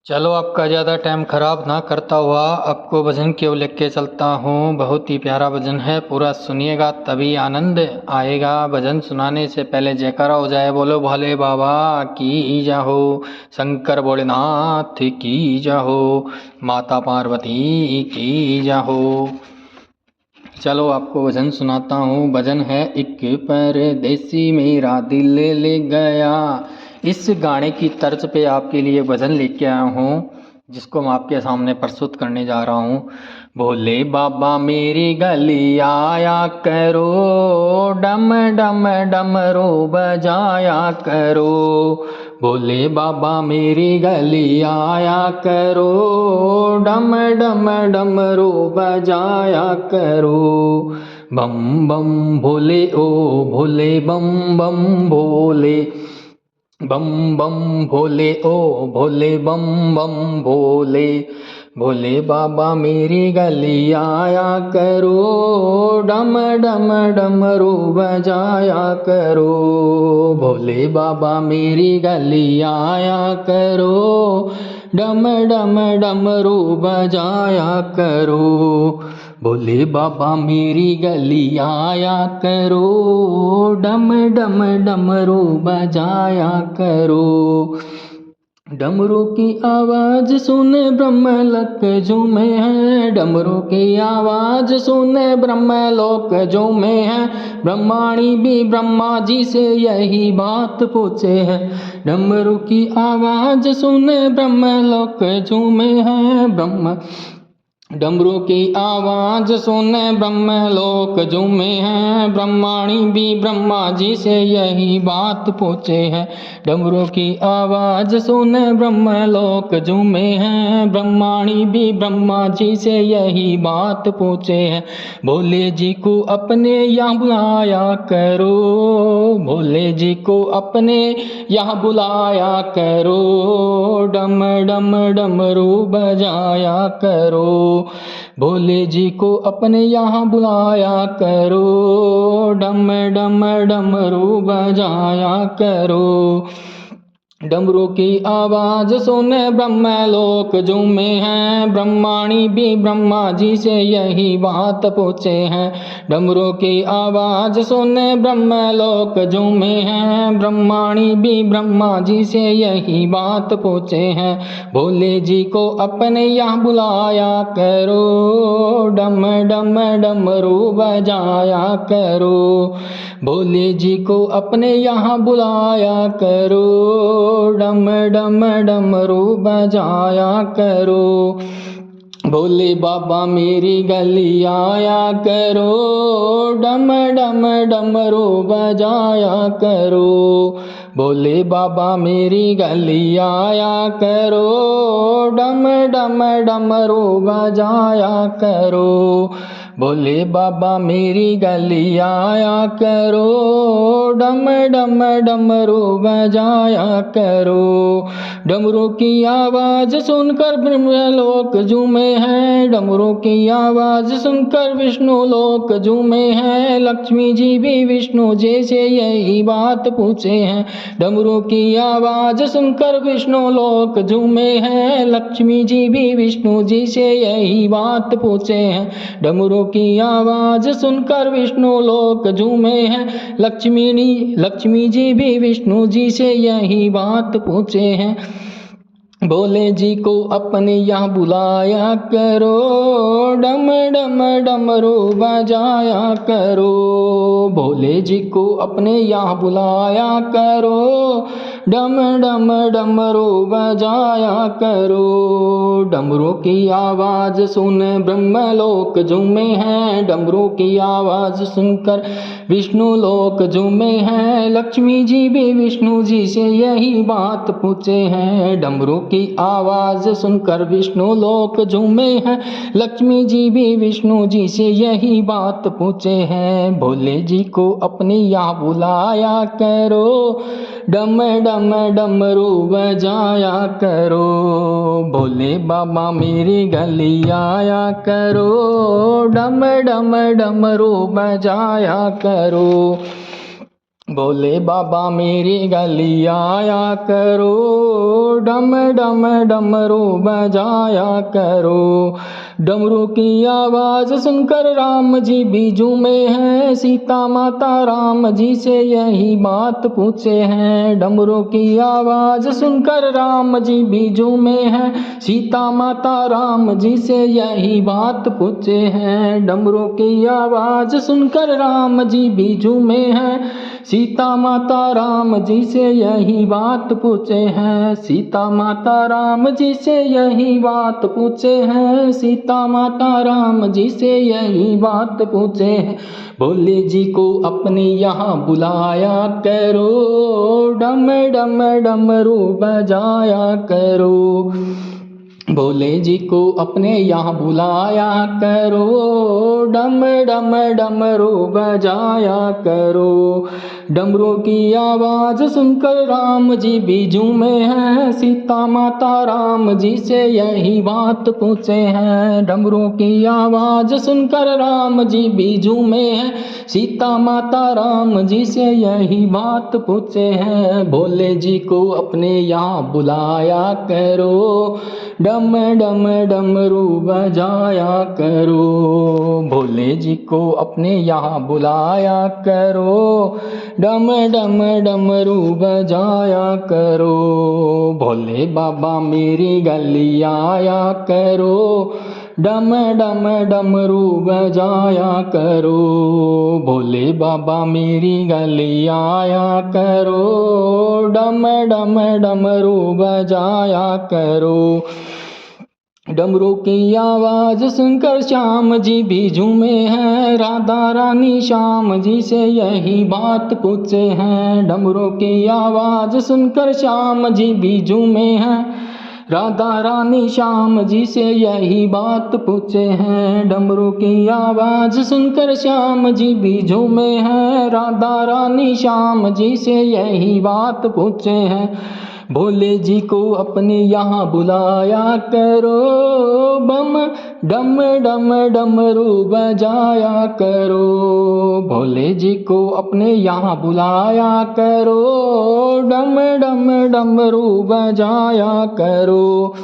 चलो आपका ज़्यादा टाइम ख़राब ना करता हुआ आपको भजन क्यों लेके के चलता हूँ। बहुत ही प्यारा भजन है, पूरा सुनिएगा तभी आनंद आएगा। भजन सुनाने से पहले जयकारा हो जाए, बोलो भोले बाबा की जाहो, शंकर भोलेनाथ की जाहो, माता पार्वती की जाहो। चलो आपको भजन सुनाता हूँ। भजन है एक परदेसी मेरा दिल ले गया। इस गाने की तर्ज पे आपके लिए भजन लेके आया हूँ, जिसको मैं आपके सामने प्रस्तुत करने जा रहा हूँ। भोले बाबा मेरी गली आया करो, डम डम डमरू बजाया करो। भोले बाबा मेरी गली आया करो, डम डम डमरू बजाया करो। बम बम भोले ओ भोले, बम बम भोले, बम बम भोले ओ भोले, बम बम भोले। भोले बाबा मेरी गली आया करो, डम डम डमरू बजाया करो। भोले बाबा मेरी गली आया करो, डम डम डमरू बजाया करो। भोले बाबा मेरी गली आया करो, डम डम डमरू बजाया करो। डमरू की आवाज सुने ब्रह्मलोक झूमे हैं, डमरू की आवाज सुने ब्रह्मलोक झूमे हैं। ब्रह्माणी भी ब्रह्मा जी से यही बात पूछे हैं। डमरू की आवाज सुने ब्रह्मलोक झूमे हैं। डमरू की आवाज सुने ब्रह्मलोक झूमे हैं। ब्रह्माणी भी ब्रह्मा जी से यही बात पूछे हैं। डमरू की आवाज सुने ब्रह्मलोक झूमे हैं। ब्रह्माणी भी ब्रह्मा जी से यही बात पूछे हैं। भोले जी को अपने यहाँ बुलाया करो, भोले जी को अपने यहाँ बुलाया करो। डम डम डमरू बजाया करो। भोले जी को अपने यहाँ बुलाया करो, डम डम डमरू बजाया करो। डमरू की आवाज सुने ब्रह्मलोक झूमे हैं। ब्रह्माणी भी ब्रह्मा जी से यही बात पूछे हैं। डमरू की आवाज सुने ब्रह्मलोक झूमे हैं। ब्रह्माणी भी ब्रह्मा जी से यही बात पूछे हैं। भोले जी को अपने यहाँ बुलाया करो, डम डम डमरू बजाया करो। भोले जी को अपने यहाँ बुलाया करो, डम डम डमरू बजाया करो। भोले बाबा मेरी गली आया करो, डम डम डमरू बजाया करो। भोले बाबा मेरी गली आया करो, डम डम डमरू बजाया करो। भोले बाबा मेरी गली आया करो, डम डम डमरू बजाया करो। डमरू की आवाज सुनकर ब्रह्मलोक झूमे हैं। डमरू की आवाज सुनकर विष्णु लोक झूमे हैं। लक्ष्मी जी भी विष्णु जी से यही बात पूछे हैं। डमरू की आवाज सुनकर विष्णु लोक झूमे हैं। लक्ष्मी जी भी विष्णु जी से यही बात पूछे हैं। डमरू की आवाज सुनकर विष्णु लोक झूमे हैं। लक्ष्मी जी भी विष्णु जी से यही बात पूछे हैं। भोले जी को अपने यहाँ बुलाया करो, डम डम डमरू बजाया करो। भोले जी को अपने यहाँ बुलाया करो, डम डम डमरू बजाया करो। डमरू की आवाज सुन ब्रह्मलोक झूमे हैं। डमरू की आवाज सुनकर विष्णु लोक झूमे हैं। लक्ष्मी जी भी विष्णु जी से यही बात पूछे हैं। डमरू की आवाज सुनकर विष्णु लोक झूमे हैं। लक्ष्मी जी भी विष्णु जी से यही बात पूछे हैं। भोले जी को अपने यहाँ बुलाया करो, डम डम डमरू बजाया करो। भोले बाबा मेरी गली आया करो, डम डम डमरू बजाया करो। भोले बाबा मेरी गली आया करो, डम डम डमरू बजाया करो। डमरू की आवाज़ सुनकर राम जी भी झूमे हैं, सीता माता राम जी से यही बात पूछे हैं। डमरू की आवाज़ सुनकर राम जी भी झूमे हैं, सीता माता राम जी से यही बात पूछे हैं। डमरू की आवाज़ सुनकर राम जी भी झूमे हैं, सीता माता राम जी से यही बात पूछे हैं। सीता माता राम जी से यही बात पूछे हैं, सीता माता राम जी से यही बात पूछे हैं। भोले जी को अपने यहाँ बुलाया करो, डम डम डमरू बजाया करो। भोले जी को अपने यहाँ बुलाया करो, डम डम डमरू बजाया करो। डमरू की आवाज़ सुनकर राम जी भी झूमे हैं, सीता माता राम जी से यही बात पूछे हैं। डमरू की आवाज़ सुनकर राम जी भी झूमे हैं, सीता माता राम जी से यही बात पूछे हैं। भोले जी को अपने यहाँ बुलाया करो, डम डम डमरू बजाया करो। भोले जी को अपने यहाँ बुलाया करो, डम डम डमरू बजाया करो। भोले बाबा मेरी गली आया करो, डम डम डमरू बजाया करो। भोले बाबा मेरी गली आया करो, डम डम डमरू बजाया करो। डमरू की आवाज़ सुनकर श्याम जी भी झूमे हैं, राधा रानी श्याम जी से यही बात पूछे हैं। डमरू की आवाज़ सुनकर श्याम जी भी झूमे हैं, राधा रानी श्याम जी से यही बात पूछे हैं। डमरू की आवाज़ सुनकर श्याम जी भी झूमे हैं, राधा रानी श्याम जी से यही बात पूछे हैं। भोले जी को अपने यहाँ बुलाया करो, बम डम डम डमरू बजाया करो। भोले जी को अपने यहाँ बुलाया करो, डम डम डमरू बजाया करो।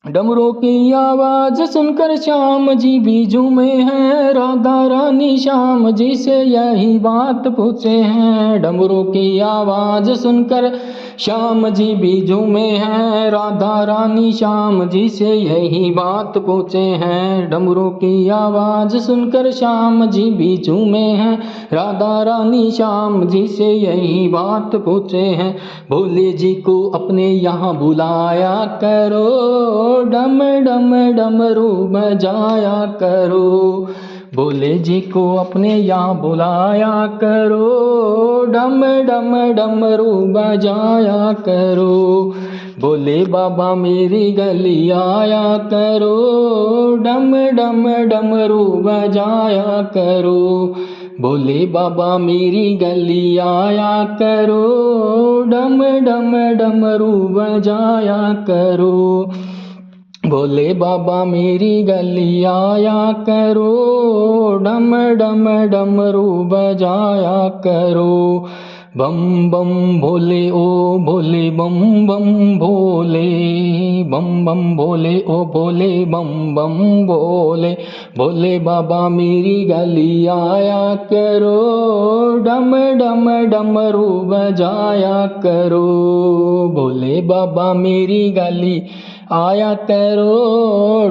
डमरू की आवाज़ सुनकर श्याम जी भी झूमे हैं, राधा रानी श्याम जी से यही बात पूछे हैं। डमरू की आवाज़ सुनकर श्याम जी भी झूमे हैं, राधा रानी श्याम जी से यही बात पूछे हैं। डमरू की आवाज़ सुनकर श्याम जी भी झूमे हैं, राधा रानी श्याम जी से यही बात पूछे हैं। भोले जी को अपने यहाँ बुलाया करो, डम डम डमरू बजाया करो। भोले जी को अपने यहाँ बुलाया करो, डम डम डमरू बजाया करो। भोले बाबा मेरी गली आया करो, डम डम डमरू बजाया करो। भोले बाबा मेरी गली आया करो, डम डम डमरू बजाया करो। भोले बाबा मेरी गली आया करो, डम डम डमरू बजाया करो। बम बम भोले ओ भोले बम बम भोले, बम बम भोले ओ भोले बम बम भोले। भोले बाबा मेरी गली आया करो, डम डम डमरू बजाया करो। भोले बाबा मेरी गली आया करो,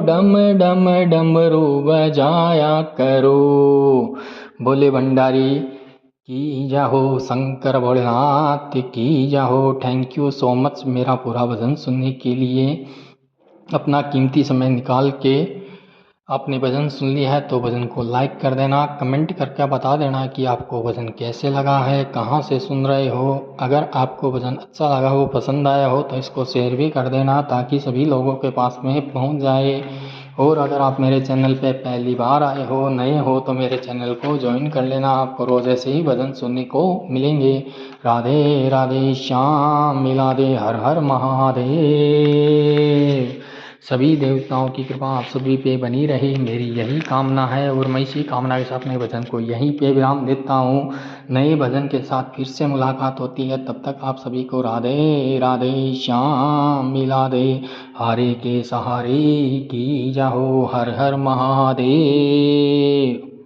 डम डम डमरू बजाया करो। भोले भंडारी की जय हो, शंकर भोलेनाथ की जय हो। थैंक यू सो मच मेरा पूरा भजन सुनने के लिए। अपना कीमती समय निकाल के आपने भजन सुन लिया है तो भजन को लाइक कर देना, कमेंट करके बता देना कि आपको भजन कैसे लगा है, कहाँ से सुन रहे हो। अगर आपको भजन अच्छा लगा हो, पसंद आया हो तो इसको शेयर भी कर देना ताकि सभी लोगों के पास में पहुंच जाए। और अगर आप मेरे चैनल पे पहली बार आए हो, नए हो, तो मेरे चैनल को ज्वाइन कर लेना, आपको रोज़ ऐसे ही भजन सुनने को मिलेंगे। राधे राधे श्याम मिला दे, हर हर महादेव। सभी देवताओं की कृपा आप सभी पे बनी रहे, मेरी यही कामना है। और मैं इसी कामना के साथ नए भजन को यहीं पे विराम देता हूँ। नए भजन के साथ फिर से मुलाकात होती है, तब तक आप सभी को राधे राधे, श्याम मिला दे। हारे के सहारे की जाहो, हर हर महादेव।